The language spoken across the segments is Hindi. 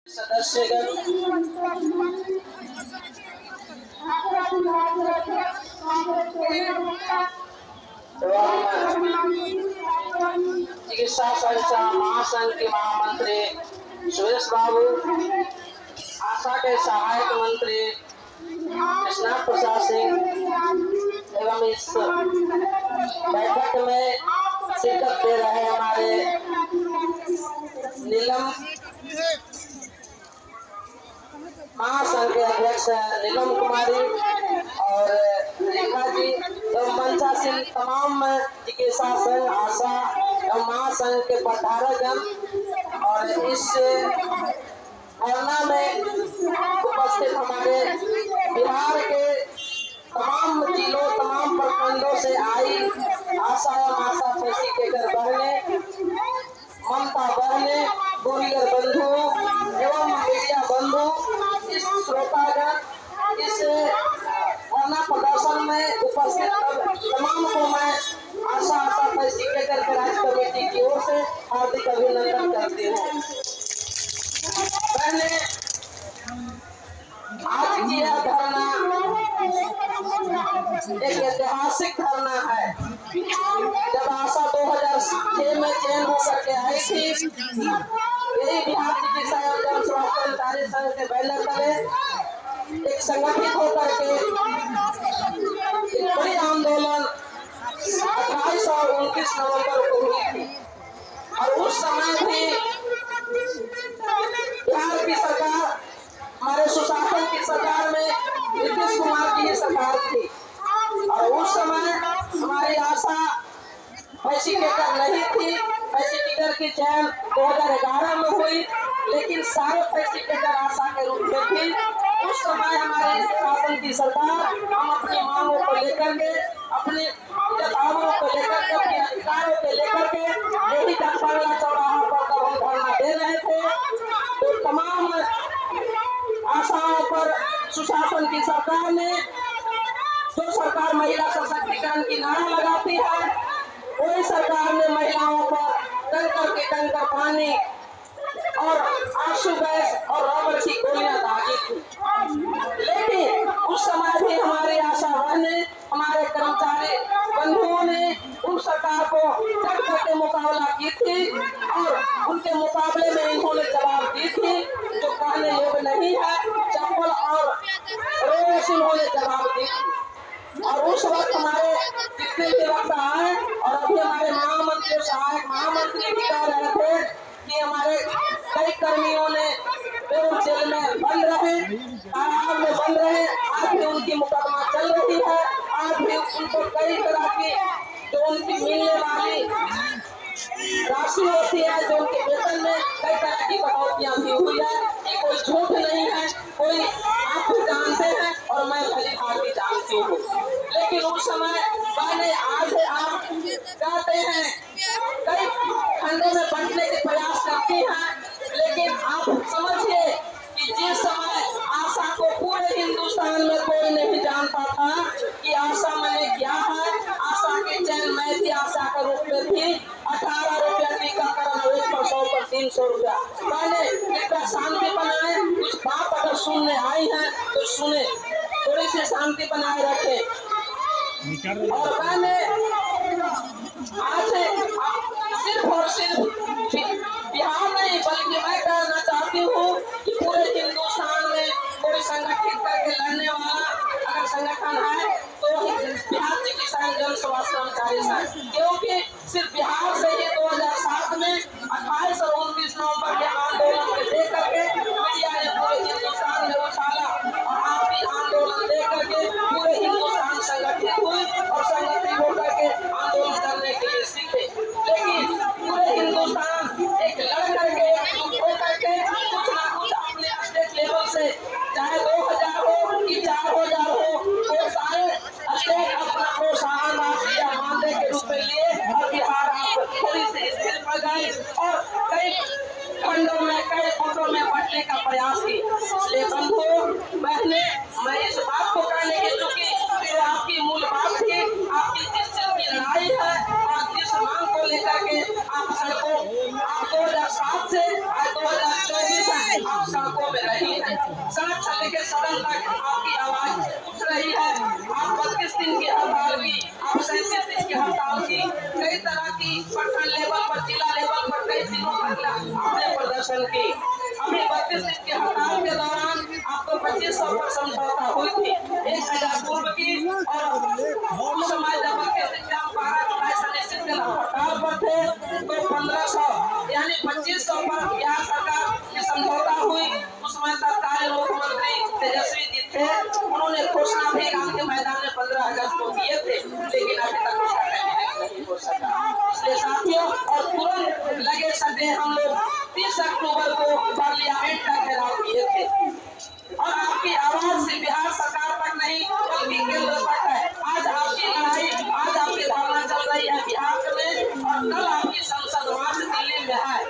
सदस्यगण चिकित्सा संस्था महासंघ के महामंत्री सुरेश बाबू, आशा के सहायक मंत्री कृष्णा प्रसाद सिंह एवं इस बैठक में शिरकत दे रहे हमारे नीलम महासंघ के अध्यक्ष नीलम कुमारी और रेखा जी एवं मंचासीन तमाम चिकित्सा संघ आशा एवं महासंघ के पधारकगण और इस धरना में उपस्थित हमारे बिहार के तमाम जिलों तमाम प्रखंडों से आई आशा एवं आशा फैसिलिटेटर बहने, ममता बहने, कुरियर बंधु एवं मीडिया बंधु, इस श्रोतागण, इस धरना प्रदर्शन में उपस्थित तमाम को मैं आशा फैसिलिटेटर राज्य कमेटी की ओर से हार्दिक अभिनंदन करती हूँ। पहले आज की यह धरना एक ऐतिहासिक धरना है। जब आशा 2006 में चयन होकर के आई थी, यही बिहार चिकित्सा एवं जन स्वास्थ्य कर्मचारी संघ के बैनर तले एक संगठित होकर के एक बड़ी आंदोलन 28 और 29 नवंबर को हुई थी। और उस समय भी बिहार की सरकार, हमारे सुशासन की सरकार में नीतीश कुमार की ही सरकार थी और उस समय हमारी आशा फैसिलिटेटर नहीं थी। फैसिलिटेटर की चयन 2011 में हुई, लेकिन सारे फैसिलिटेटर आशा के रूप में थी। उस समय हमारे शासन की सरकार हम अपनी मांगों को लेकर के, अपने जतावों को लेकर के, अपने अधिकारों को लेकर के यही बंगला चौराहा पर तब हम धरना दे रहे थे। तो तमाम आशाओं पर सुशासन की सरकार ने, जो सरकार महिला सशक्तिकरण की नारा लगाती है, वही सरकार ने महिलाओं पर टंकर के टंकर पानी और आंसू गैस और रबर की गोलियां दागी थी। लेकिन उस समय भी हमारी आशा बहने, हमारे कर्मचारी बंधुओं ने उन सरकार को डट करके मुकाबला की थी और उनके मुकाबले में इन्होंने जवाब दी थी जो कहने योग्य नहीं है। चप्पल और रोए से इन्होंने जवाब दी थी। और उस वक्त हमारे जितने भी वक्त आए और अभी हमारे महामंत्री सहायक महामंत्री भी कह रहे थे कि हमारे कई कर्मियों ने जेल में बंद रहे, कारागार में बंद रहे, आज भी उनकी मुकदमा चल रही है। आज भी उनको कई तरह की जो उनकी मिलने वाली राशि होती है, जो उनके वेतन में कई तरह की कटौतियां भी हुई है। ये कोई झूठ नहीं है, कोई आप भी जानते हैं और मैं भली भांति जानती हूँ। लेकिन उस समय मैंने आज आप कहते हैं कई खंडों में बांटने के प्रयास करती हैं, लेकिन आप समझिए कि जिस समय आशा को पूरे हिंदुस्तान में कोई नहीं जानता था कि आशा मैंने क्या है। आशा के चयन मैं भी आशा के रूप में थी। 18 रुपया टीकाकरण, 100 पर 300 रुपया। मैंने इतना शांति बनाए, कुछ बात अगर सुनने आई है तो सुने, थोड़ी सी शांति बनाए रखें। और मैंने आज सिर्फ और सिर्फ बिहार नहीं बल्कि मैं कहना चाहती हूँ कि पूरे हिंदुस्तान में कोई संगठित करके लड़ने वाला अगर संगठन है तो बिहार चिकित्सा जन स्वास्थ्य कर्मचारी संघ, क्योंकि सिर्फ बिहार से ही 2007 में 28 और 29 नवंबर के आंदोलन को लेकर के मीडिया ने पूरे हिंदुस्तान में उछाला और आप भी आंदोलन लेकर के पूरे हिंदुस्तान संगठित हुए और संगठित होकर के आंदोलन करने के लिए सीखे। लेकिन पूरे हिंदुस्तान एक लड़ करके, एकजुट होकर के कुछ ना कुछ अपने स्टेट लेवल से, चाहे 2000 हो कि 4000 हो, वो सारे स्टेट अपना प्रोत्साहन राशि या मानदेय के रूप में लिए और बिहार आप थोड़ी सी स्थिर पर गए और कई खंडों में, कई फुटों में बंटने का प्रयास की। इसलिए बंधु बहने, मैं इस बात को कहने की, चूंकि जो आपकी मूल बात थी, आपकी जिस चीज की लड़ाई है और जिस मांग को लेकर के आप सड़कों, आप 2007 से 2024 आप आप सड़कों में रही है, सड़क चलने के सदन तक आपकी आवाज उठ रही है। आप 32 दिन की हड़ताल की, आप 37 दिन की हड़ताल की, कई तरह की प्रखंड लेवल पर, जिला लेवल पर कई दिनों तक आपने प्रदर्शन की। अभी 32 दिन की हड़ताल के दौरान आपको 2500 पर समझौता हुई थी, 1000 पूर्व की। और उस समय जब 32 दिन का 12 जुलाई से निश्चित हड़ताल पर थे तो 1500 यानी 2500 पर बिहार सरकार की समझौता हुई। उस समय तत्कालीन मुख्यमंत्री तेजस्वी जी थे, उन्होंने घोषणा भी राम के मैदान में 15 अगस्त को किए थे, लेकिन अभी तक उसका नहीं हो सका। इसलिए साथियों, और तुरंत लगे सटे हम लोग 30 अक्टूबर को पार्लियामेंट का घेराव किए थे। और आपकी आवाज से बिहार सरकार तक नहीं बल्कि केंद्र तक है। आज आपकी लड़ाई, आज आपकी धारणा चल रही है बिहार में, और कल आपकी संसद मार्च दिल्ली में है।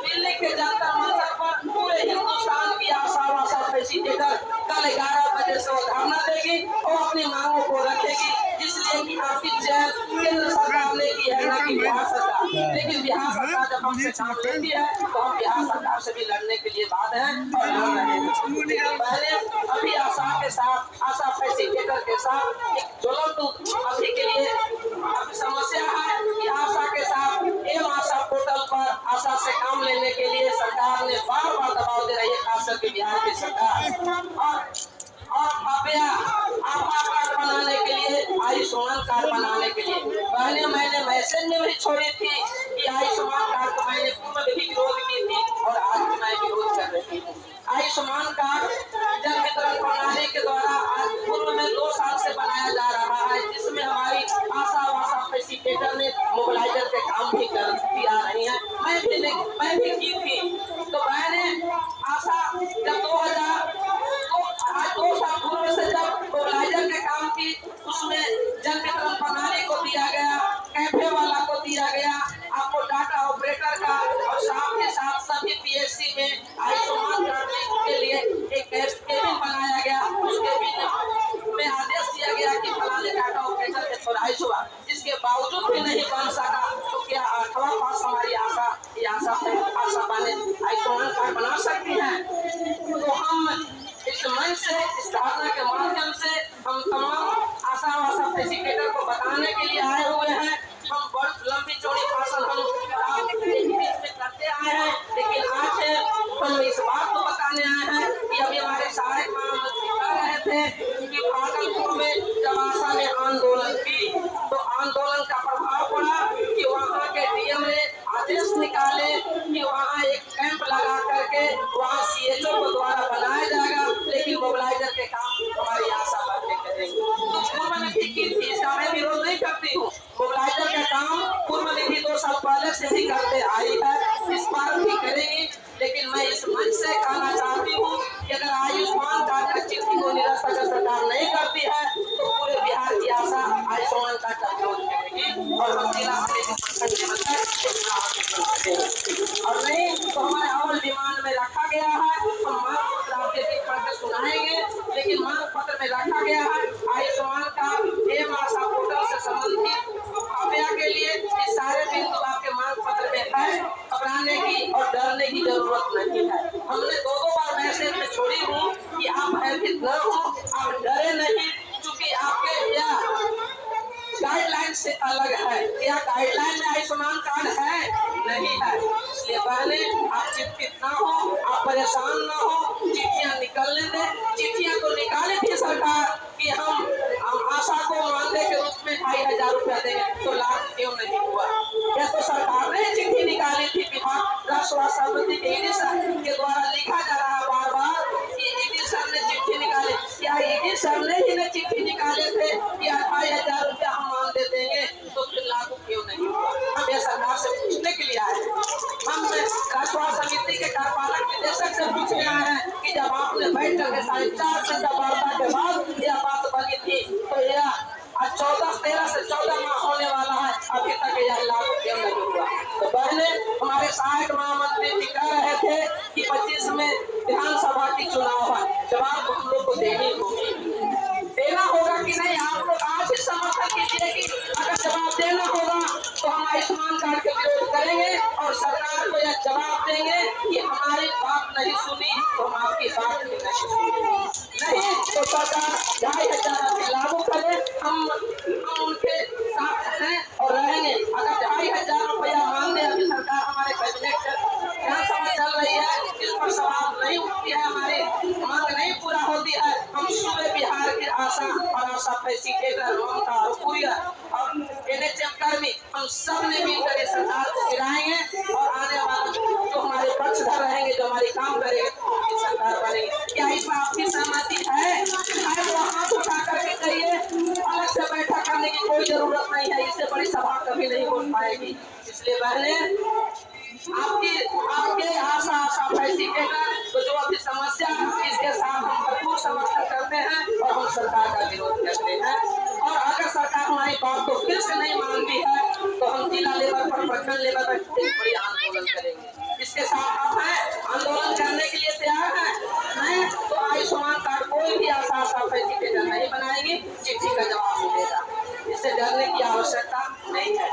दिल्ली के जंतर मंतर पर पूरे हिंदुस्तान की आशा फैसिलिटेटर कल 11 बजे से वो धरना देगी और अपनी मांगों को रखेगी, इसलिए कि आपकी चयन केंद्र सरकार ने की है, ना कि बिहार सरकार। लेकिन बिहार सरकार जब हमसे काम लेती है तो हम बिहार सरकार से भी लड़ने के लिए बाध्य हैं और लड़ रहे हैं। पहले अभी आशा के साथ, आशा फैसिलिटेटर के साथ एक ज्वलंत अभी के लिए समस्या है कि आशा के साथ एम आशा पोर्टल पर आशा से काम लेने के लिए सरकार ने बार बार दबाव दे रही है, खास करके बिहार की सरकार। और आभा कार्ड बनाने के लिए, आयुष्मान कार्ड बनाने के लिए पहले मैंने मैसेज में भी छोड़ी थी कि आयुष्मान कार्ड को मैंने पूर्व में भी विरोध की थी और आज भी मैं विरोध कर रही हूँ। आयुष्मान कार्ड जन वितरण प्रणाली के द्वारा आज पूर्व में 2 साल से बनाया जा रहा है, जिसमें हमारी आशा फैसिलिटेटर ने मोबिलाइजर के काम भी करती आ रही है। मैं भी की थी। तो मैंने आशा जब 2 साल पूर्व से जब मोबिलाइजर के काम की, उसमें जन वितरण प्रणाली को दिया गया, कैफे वाला को दिया गया, आपको डाटा ऑपरेटर का, और साथ के साथ सभी पीएचसी में आयुष्मान कार्ड के लिए एक केबिन बनाया गया। उस केबिन में आदेश दिया गया कि फलाने डाटा ऑपरेटर के चौराइश हुआ, जिसके बावजूद भी नहीं बन सका। तो क्या 8वां पास हमारी आशा बने आयुष्मान कार्ड बना सकती है? तो हम इस मंच से, इस धारणा के माध्यम से हम तमाम आशा फैसिलिटेटर को बताने के लिए आए हुए हैं। हम बहुत लंबी चौड़ी भाषण हम में करते आए हैं, लेकिन आज हम इस बात को बताने आए हैं कि अभी हमारे सारे महामंत्री कह रहे थे कि भागलपुर में जब आशा ने आंदोलन की तो आंदोलन का प्रभाव पड़ा कि वहाँ के डीएम ने आदेश निकाले कि वहाँ एक कैंप लगा करके वहाँ सीएचओ को द्वारा बनाया जाएगा, लेकिन मोबिलाइजर के काम हमारी आशा बातें करेंगे। तो पूर्व में भी की थी, इसका मैं विरोध नहीं करती हूँ। मोबिलाइजर का काम पूर्व में भी 2 साल पहले से ही करते आई है, इस बार भी करेंगी। लेकिन मैं इस मंच से कहना चाहती हूँ कि अगर आयुष्मान कार्ड का चिट्ठी को निरस्त अगर सरकार नहीं करती है तो पूरे बिहार की आशा आयुष्मान कार्ड का विरोध करेगी और हम जिला और नहीं तो हमारे अवल विमान में रखा गया है। हम मांग पत्र आपके बीच पढ़कर सुनाएंगे, लेकिन मांग पत्र में रखा गया है आयुष्मान कार्ड एम आशा पोर्टल से संबंधित के लिए इस सारे बिंदु आपके मांग पत्र में है। घबराने की और डरने की जरूरत नहीं है। हमने 2 बार मैसेज में छोड़ी हूँ कि आप भयभीत न हो, आप डरे नहीं, क्योंकि आपके यह गाइडलाइन से अलग है। यह गाइडलाइन में आयुष्मान कार्ड है नहीं है, इसलिए पहले आप चिंतित न हो, आप परेशान न हो। चिट्ठियां निकलने दें। चिट्ठियां तो निकाली थी सरकार कि हम आशा को मानदेय के रूप में 2500 रुपया देंगे, तो लाभ क्यों नहीं हुआ? यह तो सरकार ने चिट्ठी निकाली थी विभाग राष्ट्र समिति के ईडी सर के द्वारा लिखा जा रहा बार बार कि ईडी सर ने चिट्ठी निकाली। क्या ईडी सर ने ही चिट्ठी निकाले थे कि 2500 रुपया हम मानदेय देंगे, तो फिर लागू क्यों नहीं हुआ? हम ये सरकार से पूछने के लिए आए हैं। हम राष्ट्र समिति के कार्यपालक निदेशक से पूछने आए हैं कि जब आपने बैठ करके 4.5 घंटा वार्ता के बाद यह बात बनी थी, तो यह 13 से 14 माह होने वाला है, अभी तक यह लागू क्यों नहीं हुआ? तो पहले हमारे सहायक महामंत्री भी कह रहे थे कि 25 में विधानसभा की चुनाव है, जवाब हम लोग को देना होगा कि नहीं? आप लोग आज ही समर्थन कीजिए कि अगर जवाब देना होगा तो हम आयुष्मान कार्ड के विरोध करेंगे और सरकार को यह जवाब देंगे कि हमारी बात नहीं सुनी तो हम आपकी बात भी नहीं सुनेंगे। नहीं तो सरकार 2500 रुपये लागू करे, हम उनके साथ हैं और रहेंगे। अगर 2500 रुपया मांगने अभी सरकार हमारे कैबिनेट विधानसभा चल रही है, इस पर सवाल नहीं उठती है, हमारी मांग नहीं पूरा होती है, हम सूबे बिहार की आशा और आशा पैसी के ममता और पूरी और NHM कर्मी हम सब ने मिलकर सरकार को गिराएंगे और आने वाले जो हमारे पक्षधर रहेंगे, जो हमारे काम करेंगे, उनकी सरकार बनेगी। क्या इस पर आपकी सहमति है? तो हाथ उठा करके कहिए। अलग से बैठक करने की कोई जरूरत नहीं है, इससे बड़ी सभा कभी नहीं हो पाएगी। इसलिए पहले आपके आशा पैसी के तो जो अभी समस्या इसके साथ हम भरपूर समर्थन करते हैं और हम सरकार का विरोध करते हैं। और अगर सरकार हमारी बात को फिर से नहीं मानती है तो हम जिला लेवल पर, प्रखंड लेवल पर एक बड़ी आंदोलन करेंगे। इसके साथ आप हैं, आंदोलन करने के लिए तैयार हैं? नहीं तो आयुष्मान कार्ड कोई भी आशा पैसी के नहीं बनाएगी, चिट्ठी का जवाब मिलेगा। इससे डरने की आवश्यकता नहीं है।